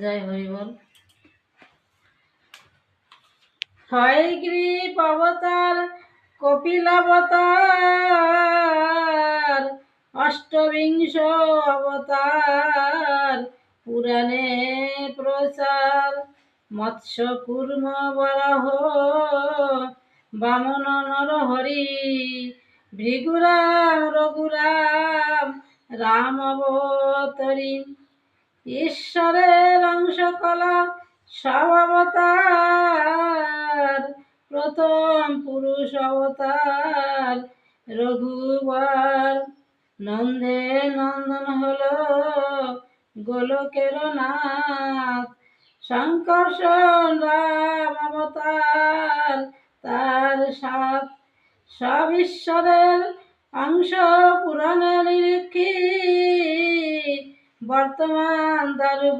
জয় হরিবল। হয়গ্রীব অবতার, কপিলাবতার, অষ্টবিংশ অবতার পুরাণে প্রচার। মৎস্য কুর্ম বরাহ বামন নরহরি, ভৃগুরাম রঘুরাম রাম অবতরী। ঈশ্বরের অংশ কলা সব অবতার, প্রথম পুরুষ অবতার রঘুবর। নন্দে নন্দন হলো গোলকের নাথ, শঙ্কর্ষণ রাম অবতার তার সাথ। সব ঈশ্বরের অংশ পুরাণে নিরীক্ষী, বর্তমান দারু